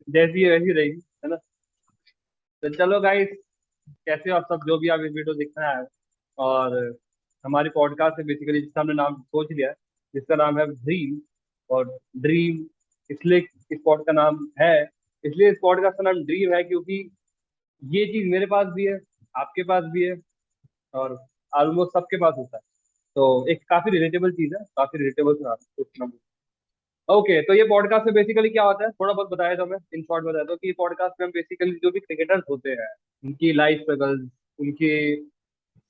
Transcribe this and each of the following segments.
जैसी है वैसी रहेगी, है ना। तो चलो गाइस, कैसे हो आप सब, जो भी आप इस वीडियो देखना है। और हमारी पॉडकास्ट है बेसिकली, जिसका हमने नाम सोच लिया है, जिसका नाम है ड्रीम। और ड्रीम इसलिए इस पॉड का नाम है, इसलिए इस पॉडकास्ट का नाम ड्रीम है, क्योंकि ये चीज मेरे पास भी है, आपके पास भी है, और ऑलमोस्ट सबके पास होता है। तो एक काफी रिलेटेबल चीज है, काफी रिलेटेबल सुना। ओके, तो ये पॉडकास्ट में बेसिकली क्या होता है, थोड़ा बहुत बताया तो मैं इन शॉर्ट बताया, तो कि ये पॉडकास्ट में हम बेसिकली जो भी क्रिकेटर्स होते हैं, उनकी लाइफ स्ट्रगल्स, उनके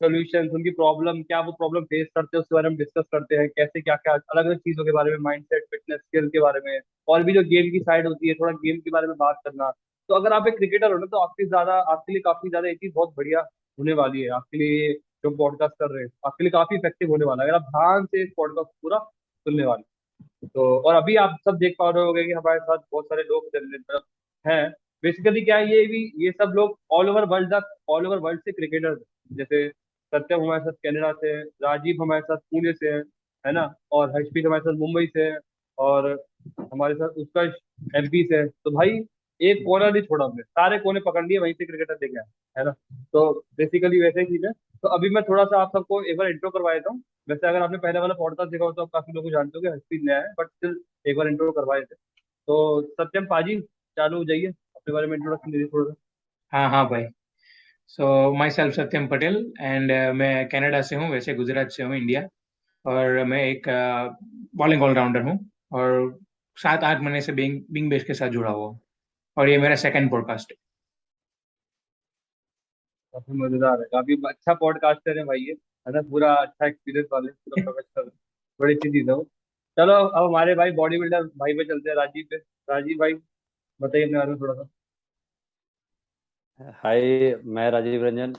सॉल्यूशंस, उनकी प्रॉब्लम, क्या वो प्रॉब्लम फेस करते हैं, उसके बारे में डिस्कस करते हैं, कैसे क्या क्या अलग अलग चीजों के बारे में, माइंडसेट, फिटनेस, स्किल के बारे में, और भी जो गेम की साइड होती है, थोड़ा गेम के बारे में बात करना। तो अगर आप एक क्रिकेटर हो ना, तो आपके लिए काफी ज्यादा ये चीज बहुत बढ़िया होने वाली है। आपके लिए जो पॉडकास्ट कर रहे हैं, आपके लिए काफी इफेक्टिव होने वाला है, अगर आप ध्यान से इस पॉडकास्ट पूरा सुनने वाले। तो और अभी आप सब देख पा रहे होंगे कि हमारे साथ बहुत सारे लोग मतलब हैं। बेसिकली क्या है, ये सब लोग ऑल ओवर वर्ल्ड से क्रिकेटर्स हैं। जैसे सत्यम हमारे साथ कनाडा से है, राजीव हमारे साथ पुणे से है ना, और हर्षप्रीत हमारे साथ मुंबई से है, और हमारे साथ उत्कर्ष एमपी से है। तो भाई एक कोना नहीं छोड़ा, हमने सारे कोने पकड़ लिए, वहीं से क्रिकेटर लेके आए, है ना। तो बेसिकली वैसे ही चीज है। तो अभी मैं थोड़ा सा आप सबको एक बार इंट्रो करवा देता हूँ। वैसे अगर आपने पहले वाला पॉडकास्ट देखा हो तो आप काफी लोग को जानते हो कि हर्षप्रीत नया है, बट स्टिल एक बार इंट्रो करवाए थे। तो सत्यम पाजी, चालू हो जाइए, अपने बारे में इंट्रोडक्शन दीजिए थोड़ा सा। हाँ हाँ भाई। So myself Satyam Patel and मैं कनाडा से हूँ, वैसे गुजरात से हूँ, इंडिया। और मैं एक बॉलिंग ऑलराउंडर हूँ। और 7-8 महीने से बिंग बिंग बेस के साथ जुड़ा हुआ हूँ। और ये मेरा सेकंड पॉडकास्ट है। काफी मजेदार है, काफी अच्छा पॉडकास्टर है भाई ये, है ना, पूरा अच्छा एक्सपीरियंस वाले, पूरा प्रोफेशनल, बड़ी अच्छी चीज है वो। चलो अब हमारे भाई बॉडी बिल्डर भाई पे चलते हैं, राजीव पे। राजीव भाई, बताइए अपने बारे में थोड़ा सा। हाय, मैं Rajeev Ranjan,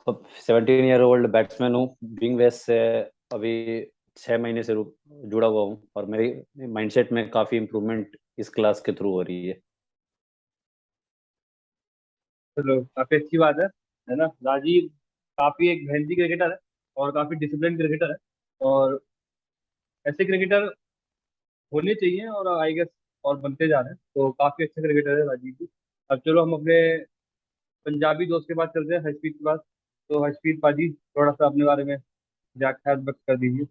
17 year old batsman हूँ विंग वेस्ट से। अभी 6 महीने से जुड़ा हुआ हूँ और मेरी माइंडसेट में काफ़ी इम्प्रूवमेंट इस क्लास के थ्रू हो रही है। चलो काफी अच्छी बात है ना। राजीव काफी एक मेहनती क्रिकेटर है, और काफी डिसिप्लिन क्रिकेटर है, और ऐसे क्रिकेटर होने चाहिए, और आई गेस और बनते जा रहे हैं। तो काफी अच्छे क्रिकेटर है राजीव जी। अब चलो हम अपने पंजाबी दोस्त के पास चलते हैं, हर्षप्रीत के पास। तो हर्षप्रीत पाजी, थोड़ा सा अपने बारे में व्याख्या व्यक्त कर दीजिए।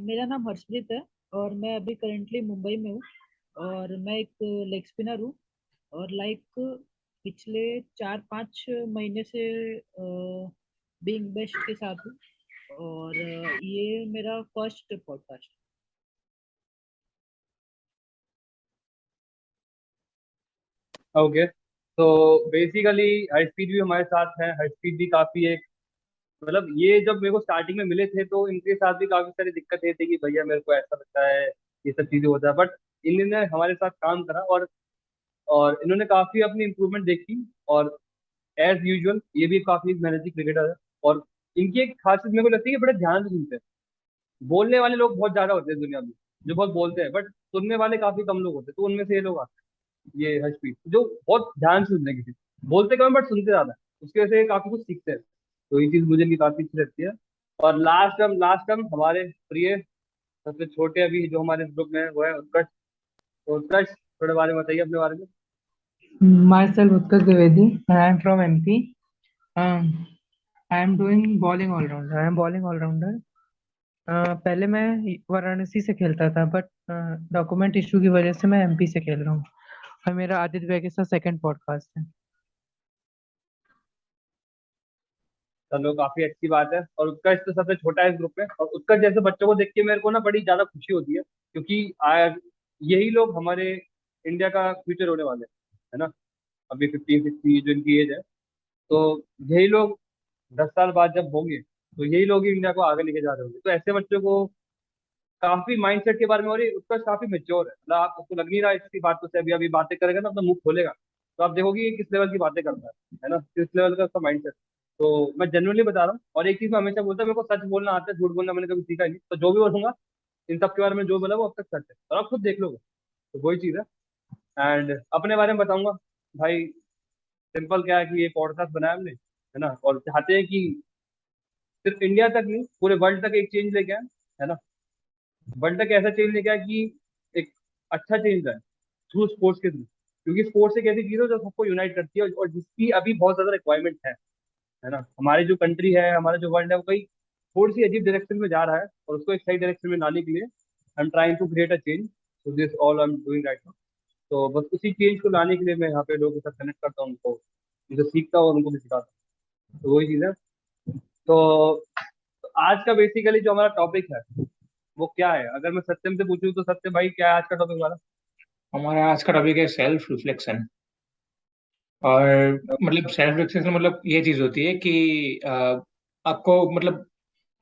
मेरा नाम हर्षप्रीत है और मैं अभी करेंटली मुंबई में हूँ। और मैं एक लेग स्पिनर हूँ। और लाइक पिछले 4-5 महीने से बीइंग बेस्ट के साथ हूँ। और ये मेरा फर्स्ट पॉडकास्ट। ओके, तो बेसिकली हर्षप्रीत भी हमारे साथ है। हर्षप्रीत भी काफी एक, मतलब ये जब मेरे को स्टार्टिंग में मिले थे तो इनके साथ भी काफी सारी दिक्कतें थी कि भैया मेरे को ऐसा लगता है, ये सब चीजें होता है, बट इन्होंने हमारे साथ काम करा, और इन्होंने काफी अपनी इंप्रूवमेंट देखी। और एज यूजुअल ये भी काफी मेहनती क्रिकेटर है। और इनकी एक खासियत मेरे को लगती है कि बड़े ध्यान से सुनते हैं। बोलने वाले लोग बहुत ज्यादा होते हैं दुनिया में, जो बहुत बोलते हैं, बट सुनने वाले काफी कम लोग होते हैं। तो उनमें से ये लोग आते हैं, ये हर्षप्रीत, जो बहुत ध्यान से सुनते हैं, किसी बोलते कम बट सुनते ज्यादा है। उसकी वजह से ये काफी कुछ सीखते हैं। तो ये चीज मुझे इनकी काफी अच्छी लगती है। और लास्ट टाइम हमारे प्रिय सबसे छोटे अभी जो हमारे ग्रुप में है, वो है उत्कर्ष। तो उत्कर्ष, थोड़े बारे में बताइए अपने बारे में। Myself Utkarsh Dwivedi, and I am from MP. I am doing bowling all rounder. I am bowling all rounder. पहले मैं वाराणसी से खेलता था, बट डॉक्यूमेंट इशू की वजह से मैं एमपी से खेल रहा हूँ। और मेरा आदित्य भाई के साथ सेकंड पॉडकास्ट है। चलो काफी अच्छी बात है। और उत्कर्ष तो सबसे छोटा है इस ग्रुप में, और उत्कर्ष जैसे बच्चों को देख के मेरे को ना बड़ी ज्यादा खुशी होती है, क्योंकि आज यही लोग हमारे इंडिया का फ्यूचर होने वाले हैं, है ना। अभी 15-16 जो इनकी एज है, तो यही लोग 10 साल बाद जब होंगे, तो यही लोग ही इंडिया को आगे लेके जा रहे होंगे। तो ऐसे बच्चों को काफी माइंडसेट के बारे में, और ये उत्कर्ष काफी मेच्योर है, मतलब आपको लग नहीं रहा इसकी बातों से, अभी अभी बातें करेगा ना, अपना मुंह खोलेगा तो आप देखोगे ये किस लेवल की बातें करता है ना, किस लेवल का उसका माइंडसेट। तो मैं जनरली बता रहा हूँ, और एक चीज मैं हमेशा बोलता हूँ, मेरे को सच बोलना आता है, झूठ बोलना मैंने कभी सीखा ही नहीं। तो जो भी बोलूंगा इन सब के बारे में, जो बोला वो अब तक सच है, और आप खुद देख लोगे। तो वही चीज है। एंड अपने बारे में बताऊंगा भाई। सिंपल क्या है कि ये पॉडकास्ट बनाया हमने, है ना, और चाहते हैं कि सिर्फ इंडिया तक नहीं, पूरे वर्ल्ड तक एक चेंज लेके आए, है ना। वर्ल्ड तक ऐसा चेंज लेके आए कि एक अच्छा चेंज लाए थ्रू स्पोर्ट्स के थ्रू, क्योंकि स्पोर्ट्स एक ऐसी चीज है जो सबको यूनाइट करती है और जिसकी अभी बहुत ज्यादा रिक्वायरमेंट है ना। हमारी जो कंट्री है, हमारा जो वर्ल्ड है, वो कहीं थोड़ी सी अजीब डायरेक्शन में जा रहा है, और उसको एक सही डायरेक्शन में लाने के लिए I am trying to create a change, so this all I am doing right now. तो बस उसी चेंज को लाने के लिए मैं यहाँ पे लोगों के साथ कनेक्ट करता हूँ, उनको उनसे सीखता हूँ और उनको भी सिखाता हूँ, तो वही चीज़ है। तो आज का बेसिकली जो हमारा टॉपिक है वो क्या है, अगर मैं सत्यम से पूछूं तो सत्य भाई क्या है आज का टॉपिक हमारा? हमारा आज का टॉपिक है सेल्फ रिफ्लेक्शन। और मतलब सेल्फ रिफ्लेक्शन मतलब ये चीज होती है कि आपको मतलब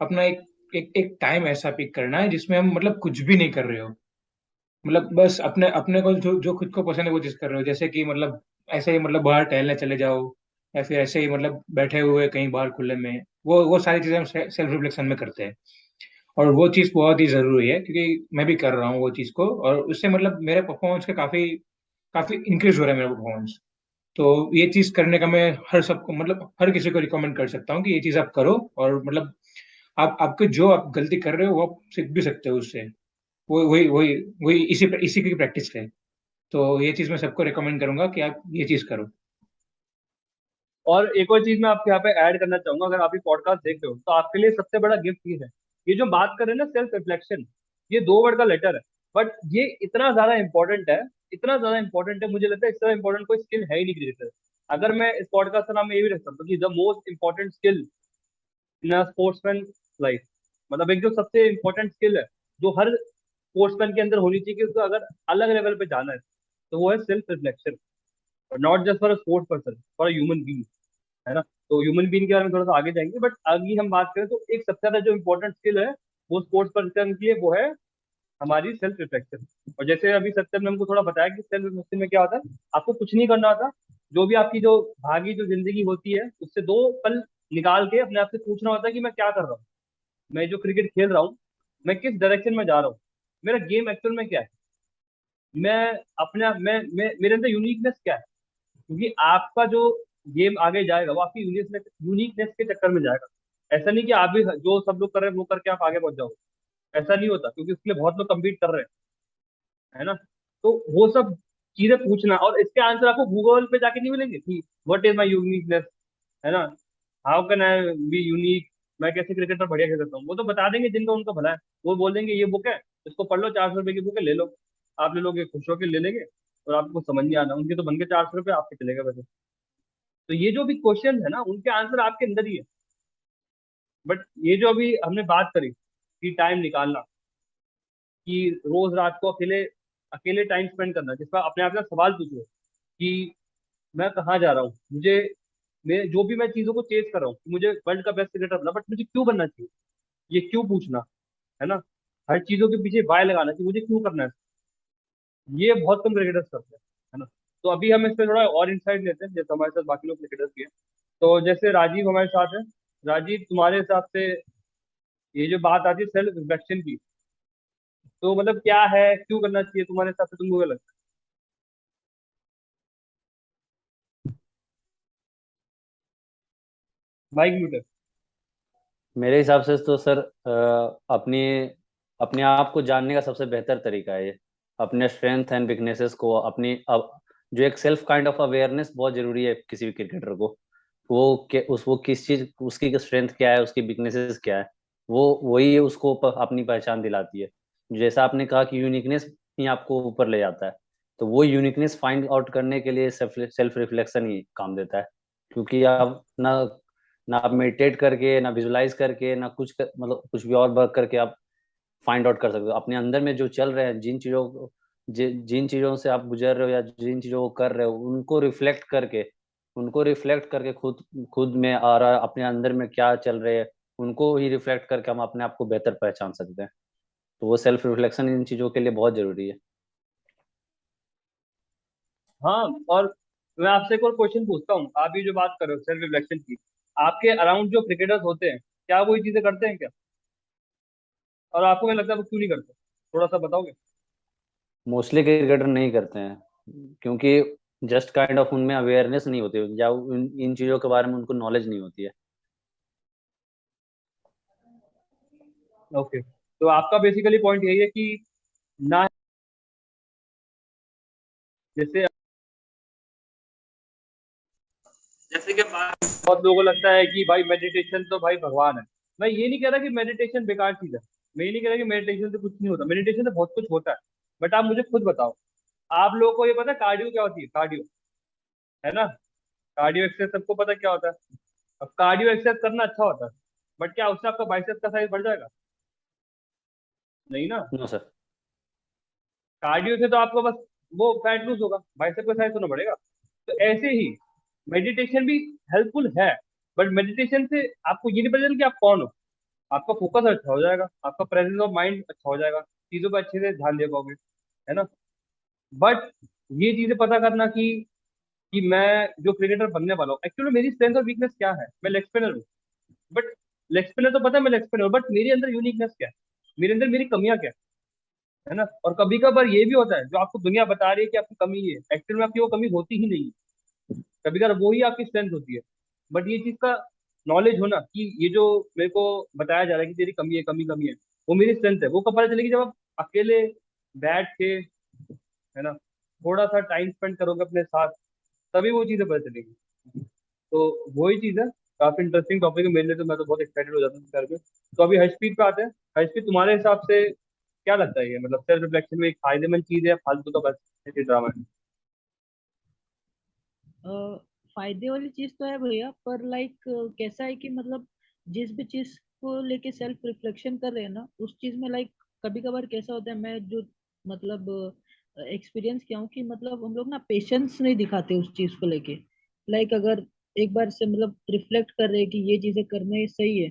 अपना एक एक एक टाइम ऐसा पिक करना है जिसमें हम मतलब कुछ भी नहीं कर रहे हो, मतलब बस अपने अपने को जो जो खुद को पसंद है वो चीज कर रहे हो, जैसे कि मतलब ऐसे ही मतलब बाहर टहलने चले जाओ, या फिर ऐसे ही मतलब बैठे हुए कहीं बाहर खुले में, वो सारी चीजें हम सेल्फ रिफ्लेक्शन में करते हैं। और वो चीज़ बहुत ही ज़रूरी है क्योंकि मैं भी कर रहा हूँ वो चीज़ को, और उससे मतलब मेरे परफॉर्मेंस का काफ़ी काफ़ी इंक्रीज हो रहा है मेरा परफॉर्मेंस। तो ये चीज़ करने का मैं हर सबको मतलब हर किसी को रिकमेंड कर सकता हूँ कि ये चीज़ आप करो, और मतलब आप आपके जो आप गलती कर रहे हो वो आप सीख भी सकते हो उससे। वो वही वही वही इसी इसी की प्रैक्टिस है। तो ये चीज़ मैं सबको रिकमेंड करूंगा कि आप ये चीज़ करो। और एक और चीज मैं आपके यहाँ पे ऐड करना चाहूंगा, अगर आप ये पॉडकास्ट देख रहे हो तो आपके लिए सबसे बड़ा गिफ्ट ये है, ये जो बात कर रहे हैं ना सेल्फ रिफ्लेक्शन, ये 2 वर्ड का लेटर है, बट ये इतना ज्यादा इंपॉर्टेंट है, इतना ज्यादा इंपॉर्टेंट है, मुझे लगता है इससे ज्यादा इंपॉर्टेंट कोई स्किल है ही नहीं क्रिकेटर। अगर मैं इस पॉडकास्ट का नाम ये भी रख सकता हूँ कि the most important skill in a sportsman life, मतलब एक जो सबसे इंपॉर्टेंट स्किल है जो हर स्पोर्ट्समैन के अंदर होनी चाहिए कि उसको अगर अलग लेवल पे जाना है, तो वो है self reflection, not just for a sports person, for a human being, है ना। तो ह्यूमन बीइंग के बारे में थोड़ा सा आगे जाएंगे, बट अभी हम बात करें तो एक सबसे ज्यादा जो इंपॉर्टेंट स्किल है वो स्पोर्ट्स पर्सन के लिए वो है हमारी सेल्फ रिफ्लेक्शन। और जैसे अभी सत्यम ने हमको थोड़ा बताया कि सेल्फ रिफ्लेक्शन में क्या होता है, आपको कुछ नहीं करना होता, जो भी आपकी जो भागी जो जिंदगी होती है उससे 2 पल निकाल के अपने आप से पूछना होता है कि मैं क्या कर रहा हूँ, मैं जो क्रिकेट खेल रहा हूँ मैं किस डायरेक्शन में जा रहा हूँ, मेरा गेम एक्चुअल में क्या है, मैं अपने आप मैं मेरे अंदर यूनिकनेस क्या है, क्योंकि आपका जो गेम आगे जाएगा वो आपकी यूनिकनेस के चक्कर में जाएगा। ऐसा नहीं कि आप भी जो सब लोग कर रहे हैं वो करके आप आगे पहुंच जाओगे, ऐसा नहीं होता, क्योंकि उसके लिए बहुत लोग कम्पीट कर रहे हैं, है ना। तो वो सब चीजें पूछना, और इसके आंसर आपको गूगल पे जाके नहीं मिलेंगे कि व्हाट इज माई यूनिकनेस, है ना, how can I be unique, मैं कैसे क्रिकेटर बढ़िया खेल सकता हूँ, वो तो बता देंगे जिनका उनका भला है। वो बोल देंगे ये बुक है, इसको पढ़ लो, 400 रुपए की बुक है, ले लो। आप ले लोगे, खुश होकर ले लेंगे, और आपको समझ नहीं आना, उनके तो बन के 400 रुपये, आपके चलेगा वैसे। तो ये जो भी क्वेश्चन है ना उनके आंसर आपके अंदर ही है। बट ये जो अभी हमने बात करी कि टाइम निकालना, कि रोज रात को अकेले अकेले टाइम स्पेंड करना, जिसका अपने आप से सवाल पूछो कि मैं कहाँ जा रहा हूँ, मुझे मैं जो भी मैं चीजों को चेज कर रहा हूँ, मुझे वर्ल्ड का बेस्ट क्रिकेटर बनना, बट मुझे क्यों बनना चाहिए, ये क्यों पूछना, है ना। हर चीजों के पीछे वाय लगाना कि मुझे क्यों करना है, ये बहुत कम क्रिकेटर्स करते हैं, है ना। तो अभी हम इस पे थोड़ा और इंसाइट लेते हैं, जैसे हमारे साथ बाकी लोग क्रिकेटर्स भी हैं। तो जैसे राजीव हमारे साथ है, राजीव तुम्हारे हिसाब से ये जो बात आती है सेल्फ रिफ्लेक्शन की, तो मतलब क्या है, क्यों करना चाहिए तुम्हारे हिसाब से, तुमको क्या लगता है? माइक म्यूट है। मेरे हिसाब से तो सर अपनी अपने आप को जानने का सबसे बेहतर तरीका है ये। अपने स्ट्रेंथ एंड वीकनेसेस को अपनी अब जो एक सेल्फ काइंड ऑफ अवेयरनेस बहुत जरूरी है किसी भी क्रिकेटर को। वो किस चीज, उसकी स्ट्रेंथ क्या है, उसकी वीकनेसेस क्या है, वो वही उसको अपनी पहचान दिलाती है। जैसा आपने कहा कि यूनिकनेस ही आपको ऊपर ले जाता है, तो वो यूनिकनेस फाइंड आउट करने के लिए सेल्फ रिफ्लेक्शन ही काम देता है। क्योंकि आप ना आप मेडिटेट करके, ना विजुलाइज करके, ना मतलब कुछ भी और वर्क करके आप फाइंड आउट कर सकते हो अपने अंदर में जो चल रहे हैं, जिन चीजों से आप गुजर रहे हो या जिन चीजों को कर रहे हो, उनको रिफ्लेक्ट करके खुद खुद में आ रहा अपने अंदर में क्या चल रहे हैं, उनको ही रिफ्लेक्ट करके हम अपने आप को बेहतर पहचान सकते हैं। तो वो सेल्फ रिफ्लेक्शन इन चीजों के लिए बहुत जरूरी है। हाँ, और मैं आपसे एक और क्वेश्चन पूछता हूँ, आप ये जो बात कर रहे हो सेल्फ रिफ्लेक्शन की, आपके अराउंड जो क्रिकेटर्स होते हैं क्या वो ये चीजें करते हैं क्या, और आपको क्या लगता है वो क्यों नहीं करते, थोड़ा सा बताओगे? मोस्टली क्रिकेटर नहीं करते हैं क्योंकि जस्ट काइंड ऑफ उनमें अवेयरनेस नहीं होती, या इन चीजों के बारे में उनको नॉलेज नहीं होती है। ओके, तो आपका बेसिकली पॉइंट यही है कि ना जैसे जैसे कि बहुत लोगों को लगता है कि भाई मेडिटेशन तो भाई भगवान है। मैं ये नहीं कह रहा कि मेडिटेशन बेकार चीज है। मैं ये नहीं कह रहा कि मेडिटेशन से कुछ नहीं होता, मेडिटेशन से बहुत कुछ होता है। बट आप मुझे खुद बताओ, आप लोगों को ये पता है कार्डियो क्या होती है? कार्डियो, है ना? कार्डियो एक्सरसाइज सबको पता है क्या होता है। अब कार्डियो एक्सरसाइज करना अच्छा होता है, बट क्या उससे आपका बाइसेप्स का साइज बढ़ जाएगा? नहीं ना। No sir. कार्डियो से तो आपको बस वो फैट लूज होगा, बाइसेप का साइज तो ना बढ़ेगा। तो ऐसे ही मेडिटेशन भी हेल्पफुल है, बट मेडिटेशन से आपको ये नहीं पता चल कि आप कौन हो। आपका फोकस अच्छा हो जाएगा, आपका प्रेजेंस ऑफ माइंड अच्छा हो जाएगा, चीजों पर अच्छे से ध्यान दे पाओगे, है ना? बट ये चीजें पता करना कि मैं जो क्रिकेटर बनने वाला हूँ, एक्चुअली मेरी स्ट्रेंथ और वीकनेस क्या है। मैं लेग स्पिनर हूँ, बट लेग स्पिनर तो पता है मैं लेग स्पिनर हूँ, बट मेरे अंदर यूनिकनेस क्या है, मेरे अंदर मेरी कमियां क्या है ना? और कभी कभार ये भी होता है जो आपको दुनिया बता रही है कि आपकी कमी है, एक्चुअल में आपकी वो कमी होती ही नहीं है। कभी कभार वो ही आपकी स्ट्रेंथ होती है। बट ये चीज का नॉलेज होना कि ये जो मेरे को बताया जा रहा है कि तेरी कमी है, कमी कमी है, वो मेरी स्ट्रेंथ है, वो कब पता चलेगी? जब आप अकेले बैठ के, है ना, थोड़ा सा टाइम स्पेंड करोगे अपने साथ, तभी वो चीजें पता चलेगी। तो वही चीज है। काफी इंटरेस्टिंग टॉपिक है मेरे लिए, तो मैं तो बहुत एक्साइटेड हो जाता हूँ करके। तो अभी हर्षप्रीत पे आते हैं। हर्षप्रीत, तुम्हारे हिसाब से क्या लगता है, ये मतलब सेल्फ रिफ्लेक्शन में एक फायदेमंद चीज है या फालतू का बस ऐसे ड्रामा है? अ, फायदे वाली चीज तो है भैया, पर लाइक कैसा है कि मतलब जिस भी चीज को लेके सेल्फ रिफ्लेक्शन कर रहे हैं ना, उस चीज में लाइक कभी कभार कैसा होता है, मैं जो मतलब एक्सपीरियंस किया हूँ कि मतलब हम लोग ना पेशेंस नहीं दिखाते उस चीज को लेके। लाइक अगर एक बार से मतलब रिफ्लेक्ट कर रहे हैं कि ये चीजें करने सही है,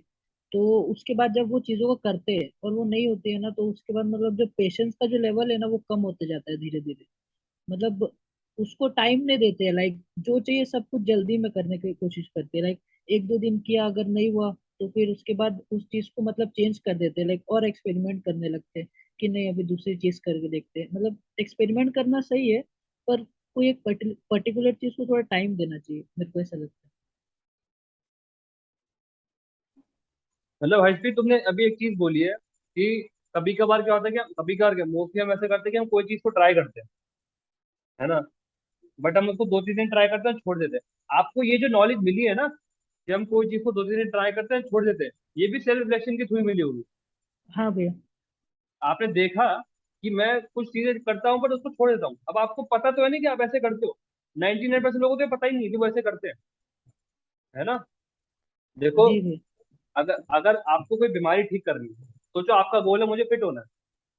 तो उसके बाद जब वो चीजों को करते हैं और वो नहीं होती है ना, तो उसके बाद मतलब जो पेशेंस का जो लेवल है ना, वो कम होते जाता है धीरे धीरे। मतलब उसको टाइम नहीं देते हैं, लाइक जो चाहिए सब कुछ जल्दी में करने की कोशिश करते हैं। लाइक एक दो दिन किया, अगर नहीं हुआ तो फिर उसके बाद उस चीज को मतलब चेंज कर देते हैं, लाइक और एक्सपेरिमेंट करने लगते हैं कि नहीं अभी दूसरी चीज करके देखते हैं। मतलब एक्सपेरिमेंट करना सही है, पर कोई एक पर्टिकुलर चीज को थोड़ा टाइम देना चाहिए, मेरे को ऐसा लगता मतलब हर्षप्रीत, तुमने अभी एक चीज बोली है कि कभी कभार क्या होता है कि कभी कभार क्या मोस्टली हम ऐसे करते हैं कि हम कोई चीज को ट्राई करते हैं, है ना, बट हम उसको 2-3 दिन ट्राई करते हैं, छोड़ देते हैं। आपको ये जो नॉलेज मिली है ना कि हम कोई चीज को 2-3 दिन ट्राई करते हैं, छोड़ देते हैं, ये भी सेल्फ रिफ्लेक्शन के थ्रू ही मिली होगी। है। हाँ भैया। आपने देखा कि मैं कुछ चीजें करता हूँ बट उसको छोड़ देता हूँ। अब आपको पता तो है नहीं कि आप ऐसे करते हो। 99% लोगों को तो पता ही नहीं कि वो ऐसे करते हैं, है ना? देखो, जी भैया। अगर अगर आपको कोई बीमारी ठीक करनी है, सोचो आपका गोल है मुझे फिट होना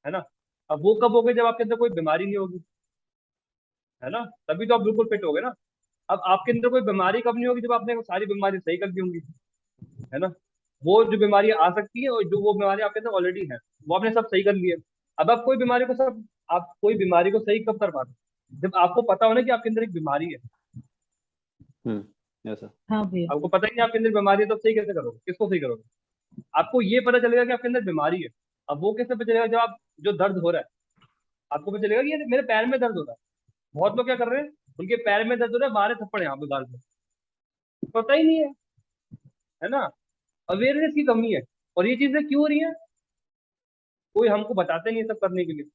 है ना? अब वो कब होगे? जब आपके अंदर कोई बीमारी नहीं होगी, है ना? तभी तो आप बिल्कुल फिट होगे ना। अब आपके अंदर कोई बीमारी कब नहीं होगी? जब आपने वो सारी बीमारी सही कर दी होंगी, है ना? वो जो बीमारी आ सकती है और जो वो बीमारी आपके अंदर ऑलरेडी है, वो आपने सब सही कर लिया। अब आप कोई बीमारी को सब आप कोई बीमारी को सही कब कर पाते हैं? जब आपको पता हो ना कि आपके अंदर एक बीमारी है। Yes sir. हाँ भैया। आपको पता ही नहीं आपके अंदर बीमारी है, तो आप सही कैसे करोगे? किसको सही करोगे? आपको ये पता चलेगा कि आपके अंदर बीमारी है। अब वो कैसे पता चलेगा? जब आप जो दर्द हो रहा है, आपको पता चलेगा कि ये मेरे पैर में दर्द हो रहा है। बहुत लोग क्या कर रहे हैं, उनके पैर में दर्द हो रहा है, मारे थप्पड़ यहाँ पे गाल पे, पता ही नहीं है ना? अवेयरनेस की कमी है। और ये चीजें क्यों हो रही है? कोई हमको बताते नहीं है सब करने के लिए।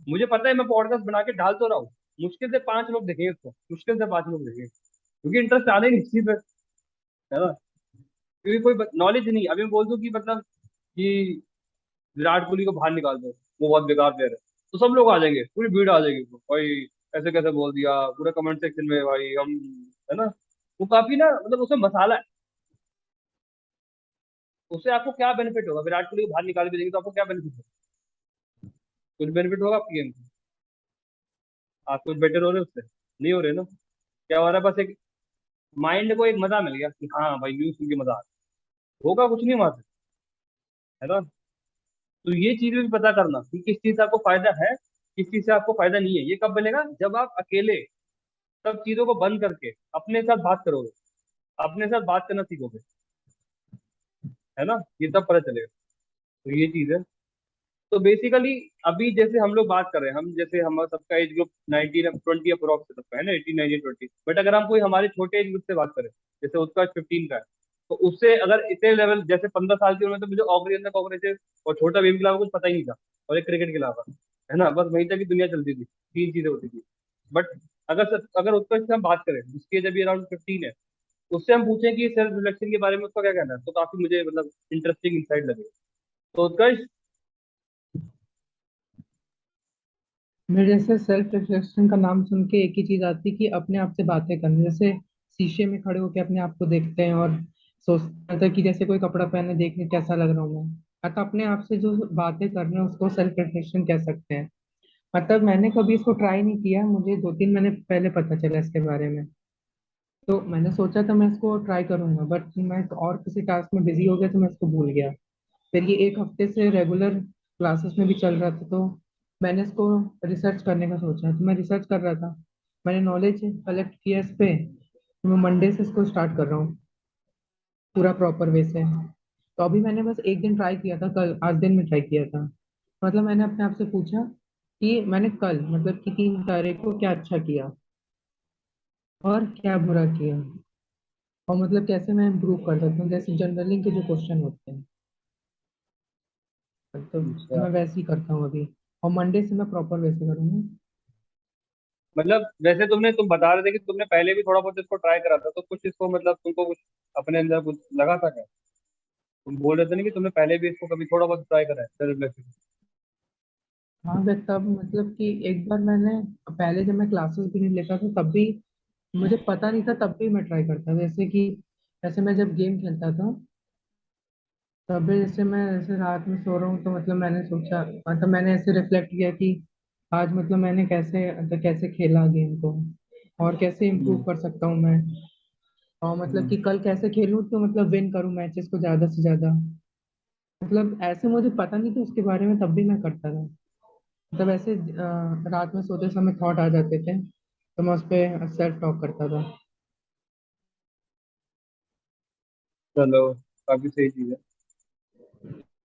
मुझे पता है मैं पॉडकास्ट बना के डाल तो रहा हूँ, मुश्किल से 5 लोग देखेंगे उसको, मुश्किल से 5 लोग देखेंगे, क्योंकि इंटरेस्ट आ ही नहीं इस चीज पे, है ना? क्योंकि कोई नॉलेज नहीं। अभी मैं बोल दूं कि मतलब कि विराट कोहली को बाहर निकाल दो, वो बहुत बेकार प्लेयर है, तो सब लोग आ जाएंगे, पूरी भीड़ आ जाएगी, भाई ऐसे कैसे बोल दिया, पूरे कमेंट सेक्शन में भाई हम, है ना? वो काफी ना, मतलब उसमें मसाला है। उससे आपको क्या बेनिफिट होगा? विराट कोहली को बाहर निकाल के देंगे तो आपको क्या बेनिफिट होगा? कुछ बेनिफिट होगा आपकी गेम को? आप कुछ बेटर हो रहे हो उससे? नहीं हो रहे ना। क्या हो रहा है? बस एक माइंड को एक मजा मिल गया कि हाँ भाई न्यूज सुन के मजा आ रहा है। होगा कुछ नहीं वहां से, है ना? तो ये चीज भी पता करना कि किस चीज से आपको फायदा है, किस चीज से आपको फायदा नहीं है, ये कब बनेगा? जब आप अकेले सब चीजों को बंद करके अपने साथ बात करोगे, अपने साथ बात करना सीखोगे, है ना? ये तब पता चलेगा। तो ये चीज है। तो बेसिकली अभी जैसे हम लोग बात कर रहे हैं, हम जैसे हमारा सबका एज ग्रुप 19 20 अप्रोक्स सबका है ना, 18 19 20। बट अगर हम कोई हमारे छोटे एज ग्रुप से बात करें, जैसे उसका 15 का है, तो उससे अगर इतने लेवल जैसे 15 साल की उम्र में, तो मुझे ऑगरी अंदर कॉकरोचेस और छोटा भीम के अलावा कुछ पता ही नहीं था, और एक क्रिकेट के अलावा, है ना, बस वहीं तक की दुनिया चलती थी, 3 चीजें होती थी। बट अगर उत्कर्ष से हम बात करें, जिसकी एज अभी अराउंड 15 है, उससे हम पूछें कि सेल्फ रिफ्लेक्शन के बारे में उसका क्या कहना है, तो काफी मुझे मतलब इंटरेस्टिंग इंसाइट लगे। तो उत्कर्ष। मेरे जैसे सेल्फ रिफ्लेक्शन का नाम सुन के एक ही चीज आती है कि अपने आप से बातें करनी। जैसे शीशे में खड़े होकर अपने आप को देखते हैं और सोचते हैं कि जैसे कोई कपड़ा पहने देख के कैसा लग रहा हूँ मैं। अतः अपने आप से जो बातें कर रहे हैं उसको सेल्फ रिफ्लेक्शन कह सकते हैं। मतलब मैंने कभी इसको ट्राई नहीं किया, मुझे 2-3 महीने पहले पता चला इसके बारे में। तो मैंने सोचा था मैं इसको ट्राई करूंगा, बट मैं और किसी टास्क में बिजी हो गया तो मैं इसको भूल गया। फिर ये 1 हफ्ते से रेगुलर क्लासेस में भी चल रहा था, तो मैंने इसको रिसर्च करने का सोचा। तो मैं रिसर्च कर रहा था, मैंने नॉलेज कलेक्ट किया इस पे, तो मैं मंडे से इसको स्टार्ट कर रहा हूँ पूरा प्रॉपर वे से। तो अभी मैंने बस एक दिन ट्राई किया था, कल आज दिन में ट्राई किया था। मतलब मैंने अपने आप से पूछा कि मैंने कल मतलब कि 3 तारीख को क्या अच्छा किया और क्या बुरा किया, और मतलब कैसे मैं इम्प्रूव कर सकता हूँ, जैसे जनरलिंग के जो क्वेश्चन होते हैं। तो अच्छा, मैं वैसे ही करता हूँ अभी, और मंडे से मैं प्रॉपर वैसे करूँगा। मतलब वैसे तुम बता रहे थे कि तुमने पहले भी थोड़ा बहुत इसको ट्राई करा था, तो कुछ इसको मतलब तुमको कुछ अपने अंदर कुछ लगा था क्या? तुम बोल रहे थे ना कि तुमने पहले भी इसको कभी थोड़ा बहुत ट्राई करा है सेल्फ रिफ्लेक्शन। हाँ मैं तब मतलब कि एक बार मैंने, पहले जब मैं क्लासेस भी नहीं लेता था तब भी मुझे पता नहीं था, तब भी मैं ट्राई करता था। जैसे कि जैसे मैं जब गेम खेलता था तब भी जैसे मैं जैसे रात में सो रहा हूँ तो मतलब मैंने सोचा, मतलब मैंने ऐसे रिफ्लेक्ट किया कि आज मतलब मैंने कैसे मतलब कैसे खेला गेम को और कैसे इम्प्रूव हम्म। कर सकता हूँ मैं, और मतलब कि हम्म। कल कैसे खेलूँ तो मतलब विन करूँ मैचेस को ज्यादा से ज्यादा। मतलब ऐसे मुझे पता नहीं था उसके बारे में, तब भी मैं करता था। मतलब ऐसे रात में सोते समय थॉट आ जाते थे तो मैं उस पर सेल्फ टॉक करता था। चलो, काफी सही चीज है।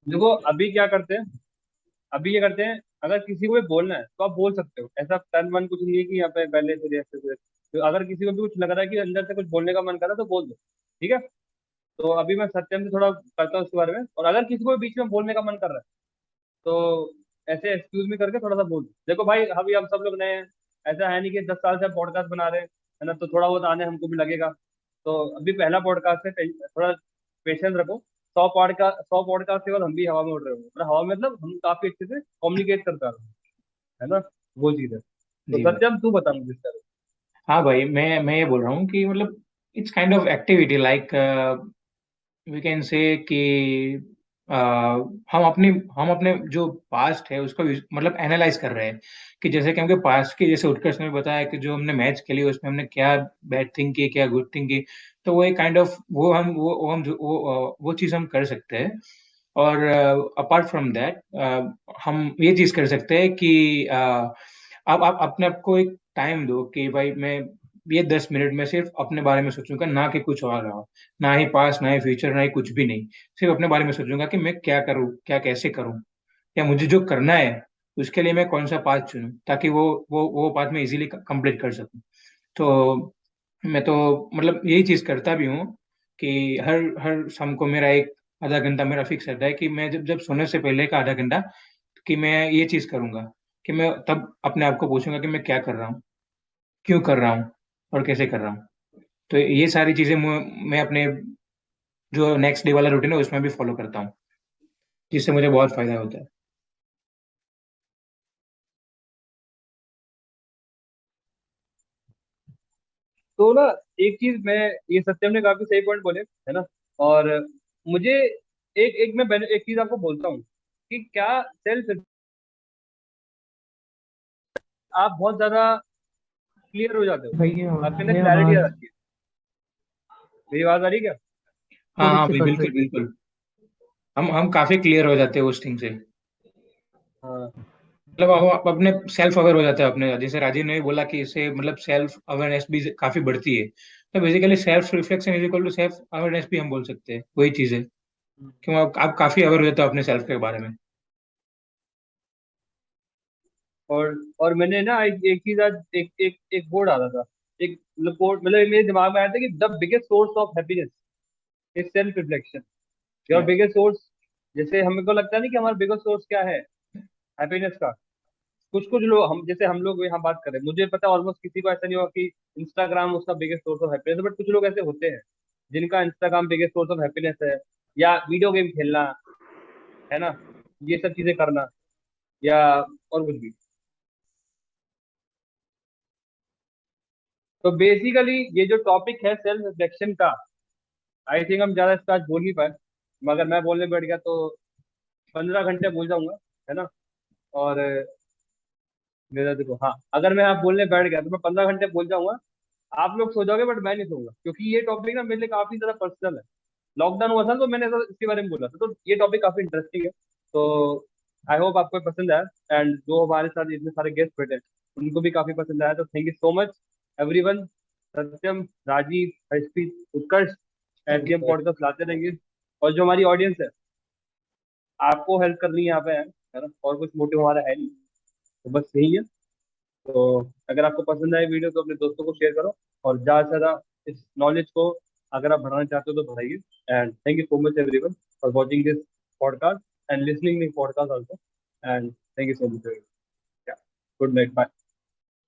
देखो अभी क्या करते हैं, अभी ये करते हैं, अगर किसी को भी बोलना है तो आप बोल सकते हो, ऐसा तन मन कुछ नहीं है कि यहाँ पे पहले से ऐसे से। तो अगर किसी को भी कुछ लग रहा है कि अंदर से कुछ बोलने का मन कर रहा है तो बोल दो, ठीक है। तो अभी मैं सत्यम से थोड़ा करता हूँ इसके बारे में, और अगर किसी को भी बीच में बोलने का मन कर रहा है तो ऐसे एक्सक्यूज मी करके थोड़ा सा बोल दो। देखो भाई, अभी हम सब लोग नए हैं, ऐसा है नहीं कि 10 साल से हम पॉडकास्ट बना रहे हैं, है ना, तो थोड़ा बहुत आने हमको भी लगेगा। तो अभी पहला पॉडकास्ट है, थोड़ा पेशेंस रखो। 100 पॉडकास्ट के बाद हम भी हवा में उड़ रहे होंगे, मतलब हवा में मतलब हम काफी अच्छे से कम्युनिकेट कर पा रहे हैं, है ना, वो चीज है। तो जी भाई। सत्यम तू बता मुझे इसका। हाँ भाई, मैं ये बोल रहा हूँ कि मतलब it's kind of activity like we can say कि अ, हम अपने जो पास्ट है उसको मतलब एनालाइज कर रहे हैं कि जैसे कि हमके पास्ट की, जैसे उत्कर्ष ने बताया कि जो हमने मैच खेली उसमें हमने क्या बैड थिंग की क्या गुड थिंग की। तो वो एक काइंड ऑफ वो चीज़ हम कर सकते हैं। और अपार्ट फ्रॉम दैट हम ये चीज़ कर सकते हैं कि आप अपने आप को एक टाइम दो कि भाई मैं ये 10 मिनट में सिर्फ अपने बारे में सोचूंगा, ना कि कुछ और रहा, ना ही पास ना ही फ्यूचर ना ही कुछ भी नहीं। सिर्फ अपने बारे में सोचूंगा कि मैं क्या करूँ, क्या कैसे करूँ, या मुझे जो करना है उसके लिए मैं कौन सा पाथ चुनूं ताकि वो पाथ मैं इजीली कंप्लीट कर सकूं। तो मैं तो मतलब यही चीज करता भी हूँ कि हर हर शाम को मेरा एक आधा घंटा मेरा फिक्स रहता है कि मैं जब जब सोने से पहले का आधा घंटा कि मैं ये चीज करूंगा, कि मैं तब अपने आप को पूछूंगा कि मैं क्या कर रहा हूँ, क्यों कर रहा हूँ, और कैसे कर रहा हूँ। तो ये सारी चीजें मैं अपने जो नेक्स्ट डे वाला रूटीन है उसमें भी फॉलो करता हूँ, जिससे मुझे बहुत फायदा होता है। तो ना, एक चीज मैं, ये सत्यम ने काफी सही पॉइंट बोले, है ना। और मुझे एक चीज आपको बोलता हूँ कि क्या सेल्फ, आप बहुत ज्यादा क्लियर हो जाते हो, भैया आपके अंदर ये क्लैरिटी आ आवाज जाती है। मेरी आवाज आ रही है क्या? हाँ थोड़ी हाँ सी भाई, कट बिल्कुल रही। बिल्कुल। हम काफी क्लियर हो जाते हैं उस थिंग से। हाँ। मतलब आप अपने सेल्फ अवेयर हो जाते हैं अपने, जैसे राजीव ने भी बोला कि इससे मतलब सेल्फ अवेयरनेस भी काफी बढ़ती है। तो basically self reflection is equal to self awareness भी हम बोल सकते हैं, वही चीज है। क्यों आप काफी अवेयर हो जाते हो अपने सेल्फ के बारे में। और मैंने ना एक चीज आज एक बोर्ड डाला था, एक कोड, मतलब मेरे दिमाग में आया था कि the biggest source of happiness is self reflection. Your Yeah. Biggest source, जैसे हमें को लगता है नहीं कि हमारा बिगेस्ट सोर्स क्या है हैप्पीनेस का, कुछ कुछ लोग, हम जैसे हम लोग यहाँ बात कर रहे हैं, मुझे पता है ऑलमोस्ट किसी को ऐसा नहीं होगा कि इंस्टाग्राम उसका बिगेस्ट सोर्स ऑफ हैप्पीनेस है, बट कुछ लोग ऐसे होते हैं जिनका Instagram biggest source of happiness है, या वीडियो गेम खेलना, है ना, ये सब चीजें करना, या और कुछ भी। तो बेसिकली ये जो टॉपिक है सेल्फ रिफ्लेक्शन का, आई थिंक हम ज्यादा इसका आज बोल नहीं पाए, मगर मैं बोलने बैठ गया तो 15 घंटे बोल जाऊंगा, है ना। और मेरा देखो, हाँ, अगर मैं आप बोलने बैठ गया तो मैं 15 घंटे बोल जाऊंगा, आप लोग सो जाओगे, बट मैं नहीं सोऊंगा, क्योंकि ये टॉपिक ना मेरे लिए काफी ज्यादा पर्सनल है। लॉकडाउन हुआ था तो मैंने इसके बारे में बोला था, तो ये टॉपिक काफी इंटरेस्टिंग है। तो आई होप आपको पसंद आया, एंड जो हमारे साथ इतने सारे गेस्ट बैठे हैं, उनको भी काफी पसंद आया, तो thank you so much everyone. Satyam, Rajiv, Harshpreet, Utkarsh, ऐसे हम पॉडकास्ट लाते रहेंगे। और जो हमारी ऑडियंस है, आपको हेल्प करनी है यहाँ पे है ना, और कुछ मोटिव हमारा है नहीं, तो बस यही है। तो अगर आपको पसंद आए वीडियो तो अपने दोस्तों को शेयर करो, और ज़्यादा से ज़्यादा इस नॉलेज को अगर आप बढ़ाना चाहते हो तो बढ़ाइए। And thank you so much everyone for watching this podcast and listening this podcast also, and thank you so much. Good night, bye.